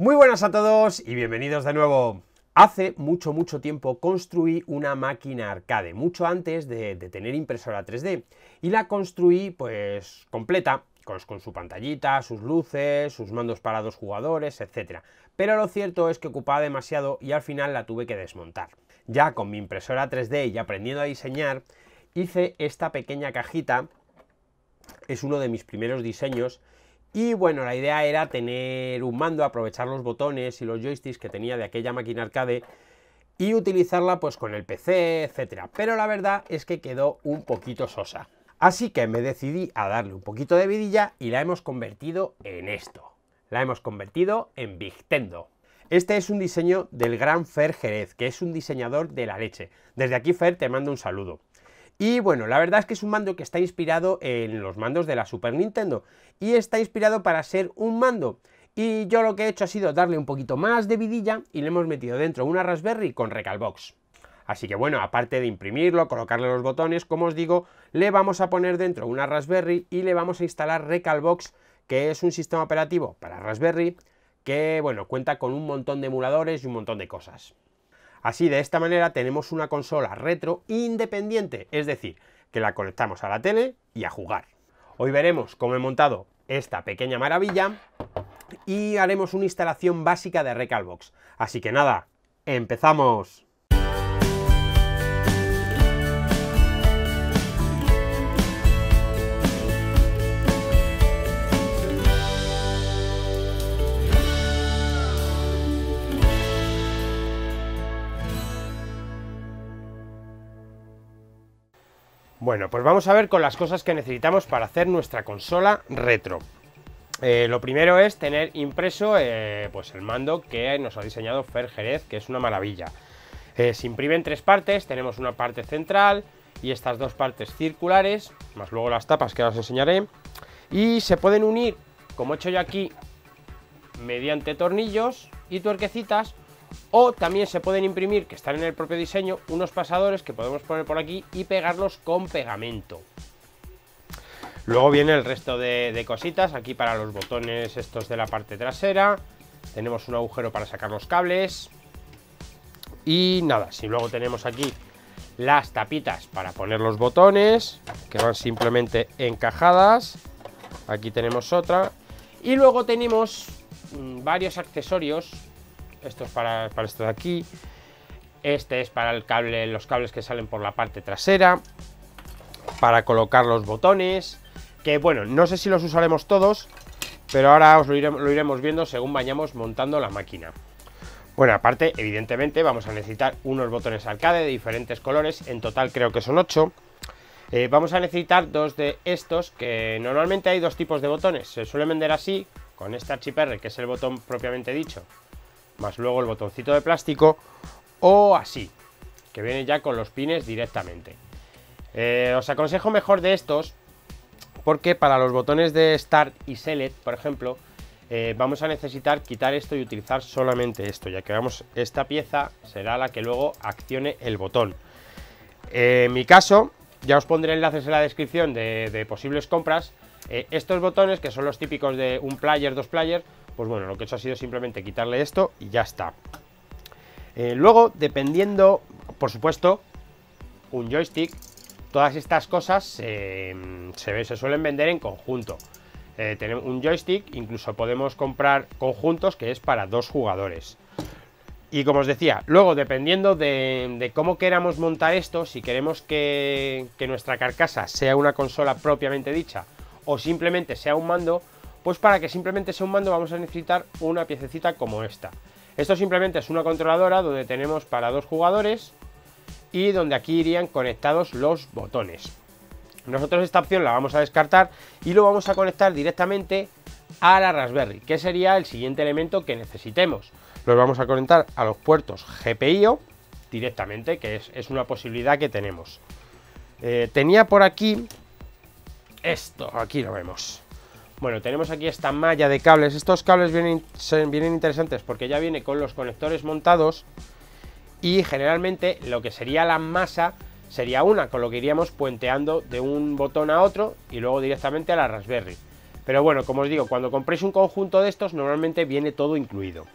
Muy buenas a todos y bienvenidos de nuevo. Hace mucho tiempo construí una máquina arcade, mucho antes de tener impresora 3D, y la construí pues completa, con su pantallita, sus luces, sus mandos para 2 jugadores, etc. Pero lo cierto es que ocupaba demasiado y al final la tuve que desmontar. Ya con mi impresora 3D y aprendiendo a diseñar, hice esta pequeña cajita. Es uno de mis primeros diseños. Y bueno, la idea era tener un mando, aprovechar los botones y los joysticks que tenía de aquella máquina arcade y utilizarla pues con el PC, etcétera. Pero la verdad es que quedó un poquito sosa. Así que me decidí a darle un poquito de vidilla y la hemos convertido en esto. La hemos convertido en Vigtendo. Este es un diseño del gran Fer Jerez, que es un diseñador de la leche. Desde aquí, Fer, te mando un saludo. Y bueno, la verdad es que es un mando que está inspirado en los mandos de la Super Nintendo y está inspirado para ser un mando. Y yo lo que he hecho ha sido darle un poquito más de vidilla y le hemos metido dentro una Raspberry con Recalbox. Así que bueno, aparte de imprimirlo, colocarle los botones, como os digo, le vamos a poner dentro una Raspberry y le vamos a instalar Recalbox, que es un sistema operativo para Raspberry que bueno, cuenta con un montón de emuladores y un montón de cosas. Así, de esta manera tenemos una consola retro independiente, es decir, que la conectamos a la tele y a jugar. Hoy veremos cómo he montado esta pequeña maravilla y haremos una instalación básica de Recalbox. Así que nada, ¡empezamos! Bueno, pues vamos a ver con las cosas que necesitamos para hacer nuestra consola retro. Lo primero es tener impreso pues el mando que nos ha diseñado Fer Jerez, que es una maravilla. Se imprime en 3 partes, tenemos una parte central y estas 2 partes circulares, más luego las tapas que os enseñaré, y se pueden unir, como he hecho yo aquí, mediante tornillos y tuerquecitas. O también se pueden imprimir, que están en el propio diseño, unos pasadores que podemos poner por aquí y pegarlos con pegamento. Luego viene el resto de cositas, aquí para los botones estos de la parte trasera. Tenemos un agujero para sacar los cables. Y nada, si luego tenemos aquí las tapitas para poner los botones, que van simplemente encajadas. Aquí tenemos otra. Y luego tenemos varios accesorios. Esto es para esto de aquí. Este es para el cable, los cables que salen por la parte trasera. Para colocar los botones. Que bueno, no sé si los usaremos todos, pero ahora os lo iremos viendo según vayamos montando la máquina. Bueno, aparte, evidentemente, vamos a necesitar unos botones arcade de diferentes colores. En total creo que son 8. Vamos a necesitar 2 de estos, que normalmente hay 2 tipos de botones. Se suelen vender así, con este HPR, que es el botón propiamente dicho, más luego el botoncito de plástico, o así, que viene ya con los pines directamente. Os aconsejo mejor de estos, porque para los botones de Start y Select, por ejemplo, vamos a necesitar quitar esto y utilizar solamente esto, ya que esta pieza será la que luego accione el botón. En mi caso, ya os pondré enlaces en la descripción de posibles compras. Estos botones, que son los típicos de un player, 2 player, pues bueno, lo que he hecho ha sido simplemente quitarle esto y ya está. Luego, dependiendo, por supuesto, un joystick, todas estas cosas se suelen vender en conjunto. Tenemos un joystick, incluso podemos comprar conjuntos, que es para 2 jugadores. Y como os decía, luego dependiendo de cómo queramos montar esto, si queremos que nuestra carcasa sea una consola propiamente dicha o simplemente sea un mando, pues para que simplemente sea un mando vamos a necesitar una piececita como esta. Esto simplemente es una controladora donde tenemos para 2 jugadores y donde aquí irían conectados los botones. Nosotros esta opción la vamos a descartar y lo vamos a conectar directamente a la Raspberry, que sería el siguiente elemento que necesitemos. Los vamos a conectar a los puertos GPIO directamente, que es una posibilidad que tenemos. Tenía por aquí esto, aquí lo vemos. Bueno, tenemos aquí esta malla de cables. Estos cables vienen interesantes porque ya viene con los conectores montados y generalmente lo que sería la masa sería una, con lo que iríamos puenteando de un botón a otro y luego directamente a la Raspberry. Pero bueno, como os digo, cuando compréis un conjunto de estos, normalmente viene todo incluido.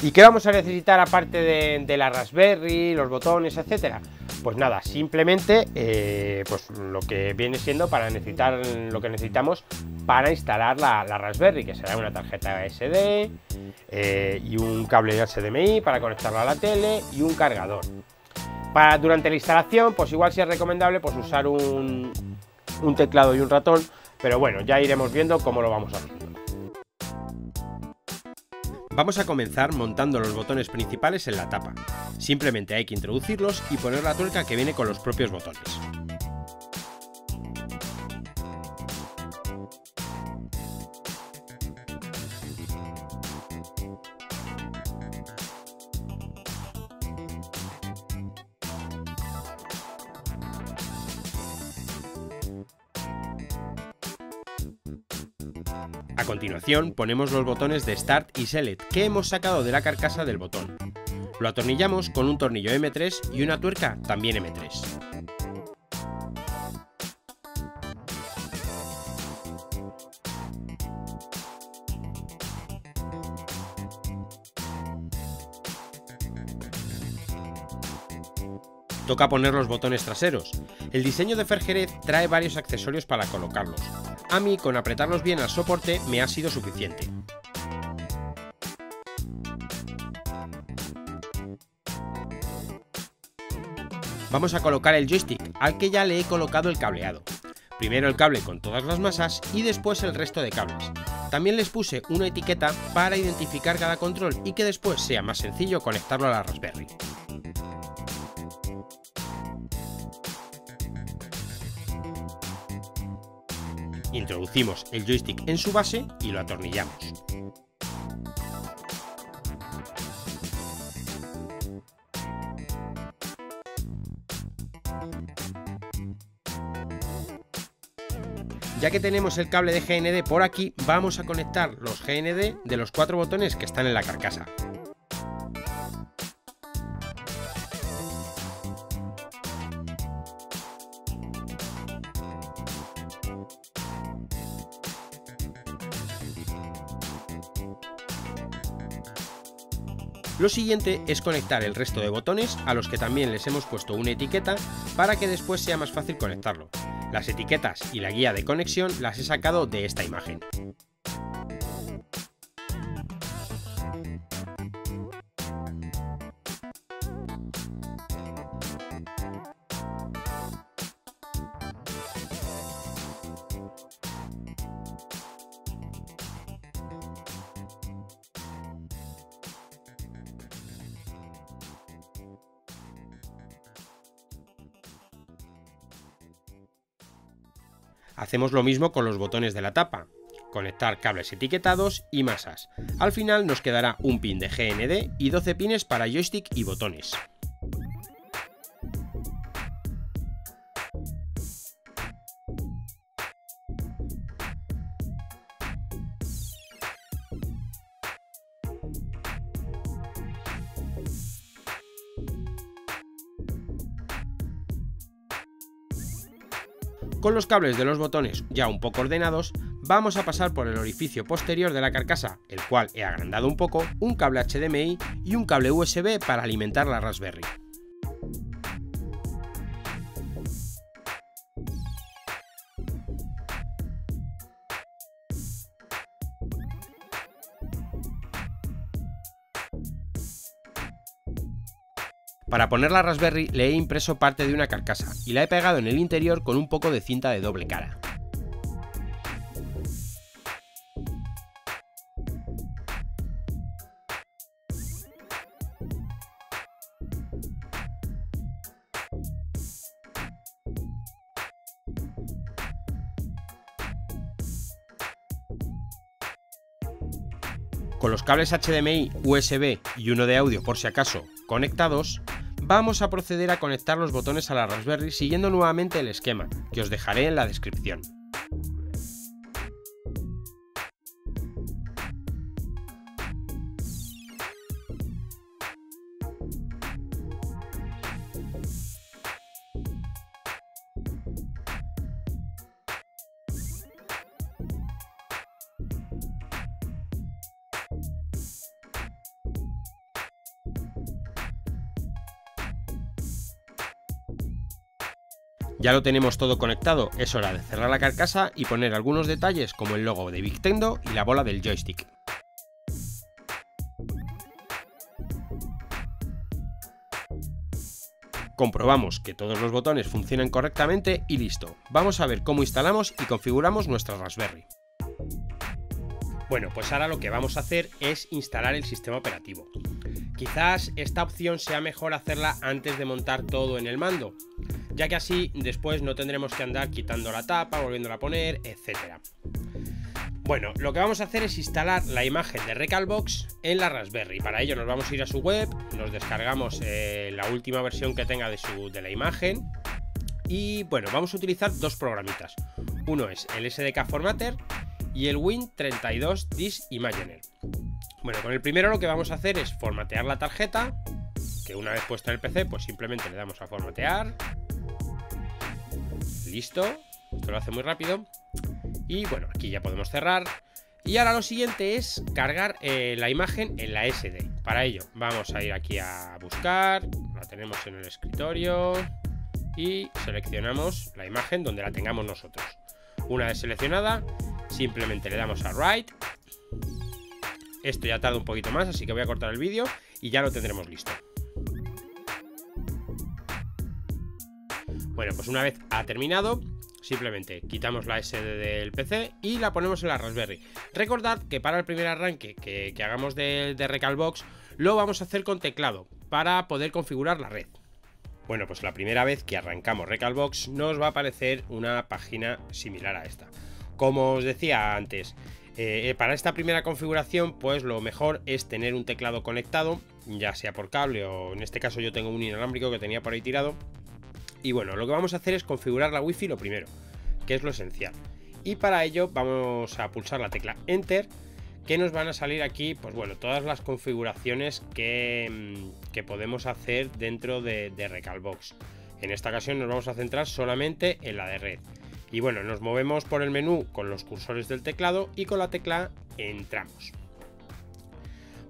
¿Y qué vamos a necesitar aparte de la Raspberry, los botones, etcétera? Pues nada, simplemente pues lo que viene siendo para necesitar lo que necesitamos para instalar la Raspberry, que será una tarjeta SD y un cable de HDMI para conectarla a la tele y un cargador. Durante la instalación, pues igual sí es recomendable pues usar un teclado y un ratón, pero bueno, ya iremos viendo cómo lo vamos a hacer. Vamos a comenzar montando los botones principales en la tapa. Simplemente hay que introducirlos y poner la tuerca que viene con los propios botones. A continuación ponemos los botones de Start y Select que hemos sacado de la carcasa del botón. Lo atornillamos con un tornillo M3 y una tuerca también M3. Toca poner los botones traseros. El diseño de Fer Jerez trae varios accesorios para colocarlos. A mí, con apretarlos bien al soporte, me ha sido suficiente. Vamos a colocar el joystick, al que ya le he colocado el cableado. Primero el cable con todas las masas y después el resto de cables. También les puse una etiqueta para identificar cada control y que después sea más sencillo conectarlo a la Raspberry. Introducimos el joystick en su base y lo atornillamos. Ya que tenemos el cable de GND por aquí, vamos a conectar los GND de los 4 botones que están en la carcasa. Lo siguiente es conectar el resto de botones a los que también les hemos puesto una etiqueta para que después sea más fácil conectarlo. Las etiquetas y la guía de conexión las he sacado de esta imagen. Hacemos lo mismo con los botones de la tapa, conectar cables etiquetados y masas. Al final nos quedará un pin de GND y 12 pines para joystick y botones. Con los cables de los botones ya un poco ordenados, vamos a pasar por el orificio posterior de la carcasa, el cual he agrandado un poco, un cable HDMI y un cable USB para alimentar la Raspberry. Para poner la Raspberry le he impreso parte de una carcasa y la he pegado en el interior con un poco de cinta de doble cara. Con los cables HDMI, USB y uno de audio por si acaso conectados, vamos a proceder a conectar los botones a la Raspberry siguiendo nuevamente el esquema, que os dejaré en la descripción. Ya lo tenemos todo conectado, es hora de cerrar la carcasa y poner algunos detalles como el logo de Victendo y la bola del joystick. Comprobamos que todos los botones funcionan correctamente y listo. Vamos a ver cómo instalamos y configuramos nuestra Raspberry. Bueno, pues ahora lo que vamos a hacer es instalar el sistema operativo. Quizás esta opción sea mejor hacerla antes de montar todo en el mando, ya que así después no tendremos que andar quitando la tapa, volviéndola a poner, etc. Bueno, lo que vamos a hacer es instalar la imagen de Recalbox en la Raspberry. Para ello nos vamos a ir a su web, nos descargamos la última versión que tenga de la imagen y bueno, vamos a utilizar dos programitas. Uno es el SDK Formatter y el Win32 Disk Imagener. Bueno, con el primero lo que vamos a hacer es formatear la tarjeta, que una vez puesta en el PC pues simplemente le damos a formatear. Listo, esto lo hace muy rápido. Y bueno, aquí ya podemos cerrar. Y ahora lo siguiente es cargar la imagen en la SD. Para ello vamos a ir aquí a buscar, la tenemos en el escritorio y seleccionamos la imagen donde la tengamos nosotros. Una vez seleccionada, simplemente le damos a Write. Esto ya tarda un poquito más, así que voy a cortar el vídeo y ya lo tendremos listo. Bueno, pues una vez ha terminado, simplemente quitamos la SD del PC y la ponemos en la Raspberry. Recordad que para el primer arranque que hagamos de Recalbox lo vamos a hacer con teclado para poder configurar la red. Bueno, pues la primera vez que arrancamos Recalbox nos va a aparecer una página similar a esta. Como os decía antes, para esta primera configuración pues lo mejor es tener un teclado conectado, ya sea por cable o en este caso yo tengo un inalámbrico que tenía por ahí tirado. Y bueno, lo que vamos a hacer es configurar la Wi-Fi lo primero, que es lo esencial. Y para ello vamos a pulsar la tecla Enter, que nos van a salir aquí, pues bueno, todas las configuraciones que podemos hacer dentro de Recalbox. En esta ocasión nos vamos a centrar solamente en la de red. Y bueno, nos movemos por el menú con los cursores del teclado y con la tecla entramos.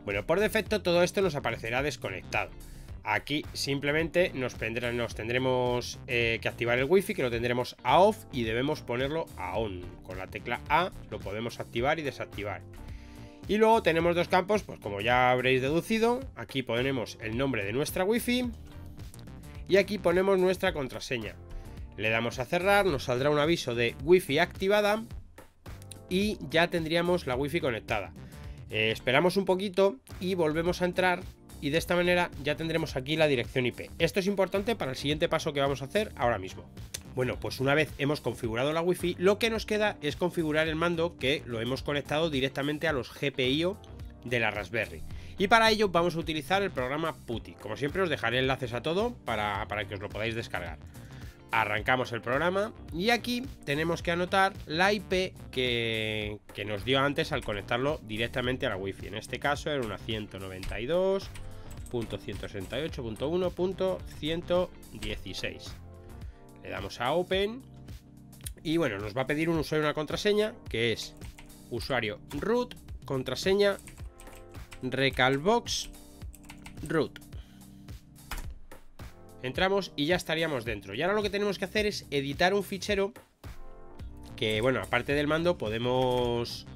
Bueno, por defecto todo esto nos aparecerá desconectado. Aquí simplemente nos tendremos que activar el wifi, que lo tendremos a off y debemos ponerlo a on. Con la tecla A lo podemos activar y desactivar. Y luego tenemos dos campos, pues como ya habréis deducido, aquí ponemos el nombre de nuestra wifi y aquí ponemos nuestra contraseña. Le damos a cerrar, nos saldrá un aviso de wifi activada y ya tendríamos la wifi conectada. Esperamos un poquito y volvemos a entrar. Y de esta manera ya tendremos aquí la dirección IP. Esto es importante para el siguiente paso que vamos a hacer ahora mismo. Bueno, pues una vez hemos configurado la Wi-Fi, lo que nos queda es configurar el mando, que lo hemos conectado directamente a los GPIO de la Raspberry. Y para ello vamos a utilizar el programa PuTTY. Como siempre os dejaré enlaces a todo para que os lo podáis descargar. Arrancamos el programa y aquí tenemos que anotar la IP que nos dio antes al conectarlo directamente a la Wi-Fi. En este caso era una 192.168.1.116. Le damos a Open y bueno, nos va a pedir un usuario y una contraseña, que es usuario root, contraseña Recalbox root. Entramos y ya estaríamos dentro. Y ahora lo que tenemos que hacer es editar un fichero que, bueno, aparte del mando podemos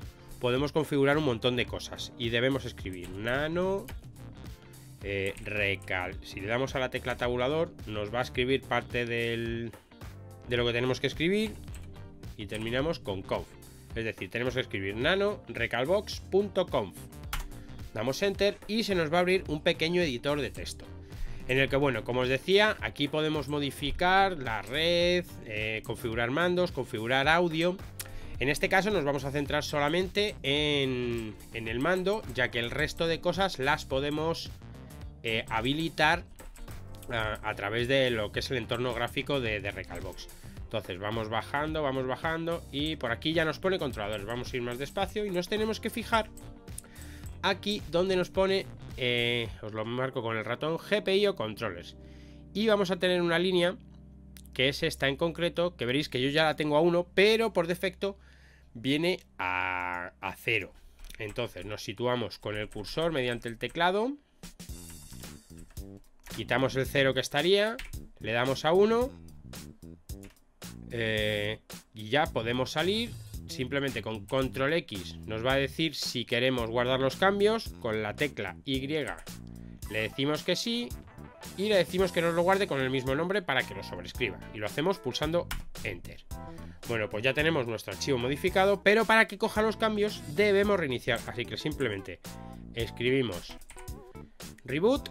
configurar un montón de cosas. Y debemos escribir nano recal. Si le damos a la tecla tabulador nos va a escribir parte de lo que tenemos que escribir y terminamos con conf. Es decir, tenemos que escribir nano recalbox.conf. Damos enter y se nos va a abrir un pequeño editor de texto. En el que, bueno, como os decía, aquí podemos modificar la red, configurar mandos, configurar audio. En este caso nos vamos a centrar solamente en el mando, ya que el resto de cosas las podemos habilitar a través de lo que es el entorno gráfico de Recalbox. Entonces vamos bajando y por aquí ya nos pone controladores. Vamos a ir más despacio y nos tenemos que fijar aquí donde nos pone, os lo marco con el ratón, GPI o controllers. Y vamos a tener una línea que es esta en concreto, que veréis que yo ya la tengo a 1, pero por defecto viene a 0. Entonces nos situamos con el cursor mediante el teclado, quitamos el 0 que estaría, le damos a 1 y ya podemos salir. Simplemente con control X nos va a decir si queremos guardar los cambios. Con la tecla Y le decimos que sí y le decimos que nos lo guarde con el mismo nombre para que lo sobrescriba, y lo hacemos pulsando Enter. Bueno, pues ya tenemos nuestro archivo modificado, pero para que coja los cambios debemos reiniciar, así que simplemente escribimos reboot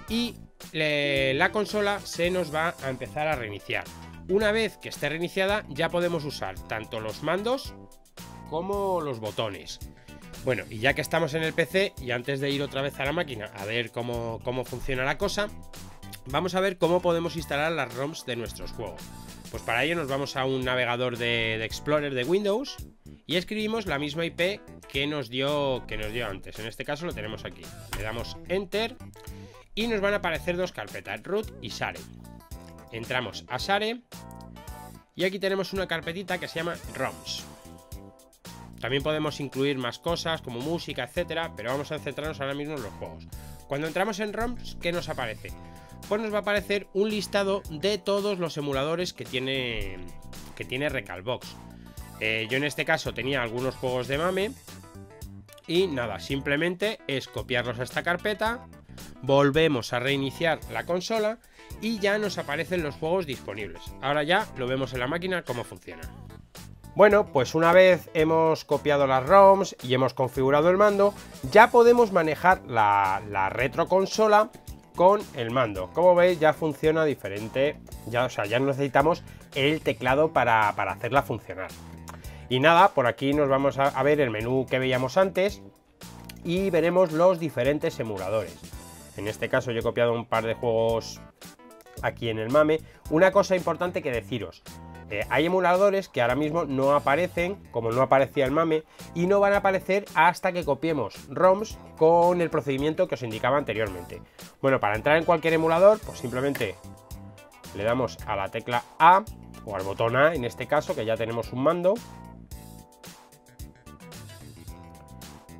y la consola se nos va a empezar a reiniciar. Una vez que esté reiniciada ya podemos usar tanto los mandos como los botones. Bueno, y ya que estamos en el PC, y antes de ir otra vez a la máquina a ver cómo funciona la cosa, vamos a ver cómo podemos instalar las ROMs de nuestros juegos. Pues para ello nos vamos a un navegador de Explorer de Windows y escribimos la misma IP que nos dio antes. En este caso lo tenemos aquí. Le damos Enter y nos van a aparecer dos carpetas, root y share. Entramos a share y aquí tenemos una carpetita que se llama ROMs. También podemos incluir más cosas como música, etcétera, pero vamos a centrarnos ahora mismo en los juegos. Cuando entramos en ROMs, ¿qué nos aparece? Pues nos va a aparecer un listado de todos los emuladores que tiene Recalbox. Yo en este caso tenía algunos juegos de MAME y nada, simplemente es copiarlos a esta carpeta, volvemos a reiniciar la consola y ya nos aparecen los juegos disponibles. Ahora ya lo vemos en la máquina cómo funciona. Bueno, pues una vez hemos copiado las ROMs y hemos configurado el mando, ya podemos manejar la retroconsola con el mando. Como veis, ya funciona diferente, ya no necesitamos el teclado para hacerla funcionar. Y nada, por aquí nos vamos a ver el menú que veíamos antes y veremos los diferentes emuladores. En este caso yo he copiado un par de juegos aquí en el MAME. Una cosa importante que deciros: hay emuladores que ahora mismo no aparecen, como no aparecía el MAME, y no van a aparecer hasta que copiemos ROMs con el procedimiento que os indicaba anteriormente. Bueno, para entrar en cualquier emulador, pues simplemente le damos a la tecla A, o al botón A en este caso, que ya tenemos un mando,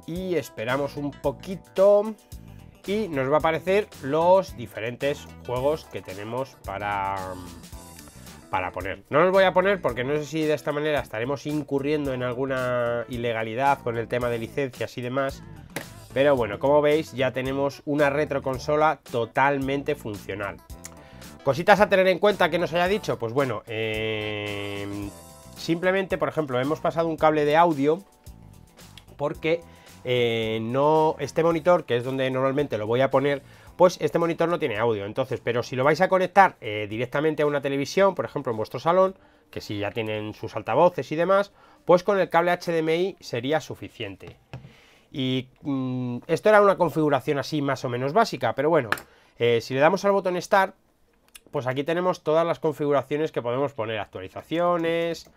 y esperamos un poquito y nos va a aparecer los diferentes juegos que tenemos para poner. No los voy a poner porque no sé si de esta manera estaremos incurriendo en alguna ilegalidad con el tema de licencias y demás, pero bueno, como veis ya tenemos una retroconsola totalmente funcional. Cositas a tener en cuenta que nos haya dicho, pues bueno, simplemente, por ejemplo, hemos pasado un cable de audio porque este monitor, que es donde normalmente lo voy a poner, pues este monitor no tiene audio. Entonces, pero si lo vais a conectar directamente a una televisión, por ejemplo en vuestro salón, que si ya tienen sus altavoces y demás, pues con el cable HDMI sería suficiente. Y esto era una configuración así más o menos básica, pero bueno, si le damos al botón Start, pues aquí tenemos todas las configuraciones que podemos poner, actualizaciones,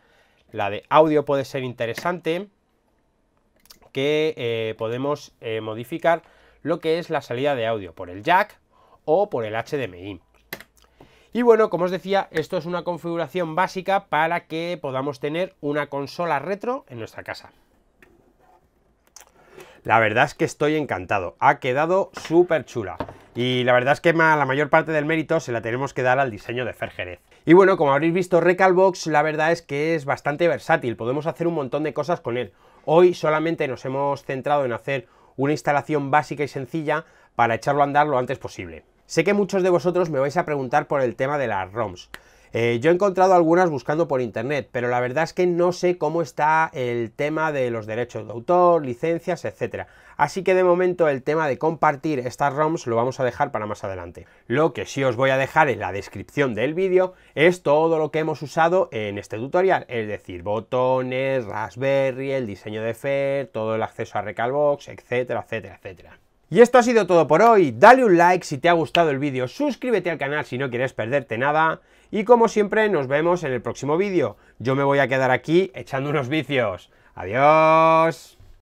la de audio puede ser interesante, que podemos modificar lo que es la salida de audio por el jack o por el HDMI. Y bueno, como os decía, esto es una configuración básica para que podamos tener una consola retro en nuestra casa. La verdad es que estoy encantado, ha quedado súper chula. Y la verdad es que la mayor parte del mérito se la tenemos que dar al diseño de Fer Jerez. Y bueno, como habréis visto, Recalbox la verdad es que es bastante versátil, podemos hacer un montón de cosas con él. Hoy solamente nos hemos centrado en hacer una instalación básica y sencilla para echarlo a andar lo antes posible. Sé que muchos de vosotros me vais a preguntar por el tema de las ROMs. Yo he encontrado algunas buscando por internet, pero la verdad es que no sé cómo está el tema de los derechos de autor, licencias, etcétera. Así que de momento el tema de compartir estas ROMs lo vamos a dejar para más adelante. Lo que sí os voy a dejar en la descripción del vídeo es todo lo que hemos usado en este tutorial, es decir, botones, Raspberry, el diseño de Fer, todo el acceso a Recalbox, etcétera, etcétera, etcétera. Y esto ha sido todo por hoy. Dale un like si te ha gustado el vídeo, suscríbete al canal si no quieres perderte nada. Y como siempre, nos vemos en el próximo vídeo. Yo me voy a quedar aquí echando unos vicios. ¡Adiós!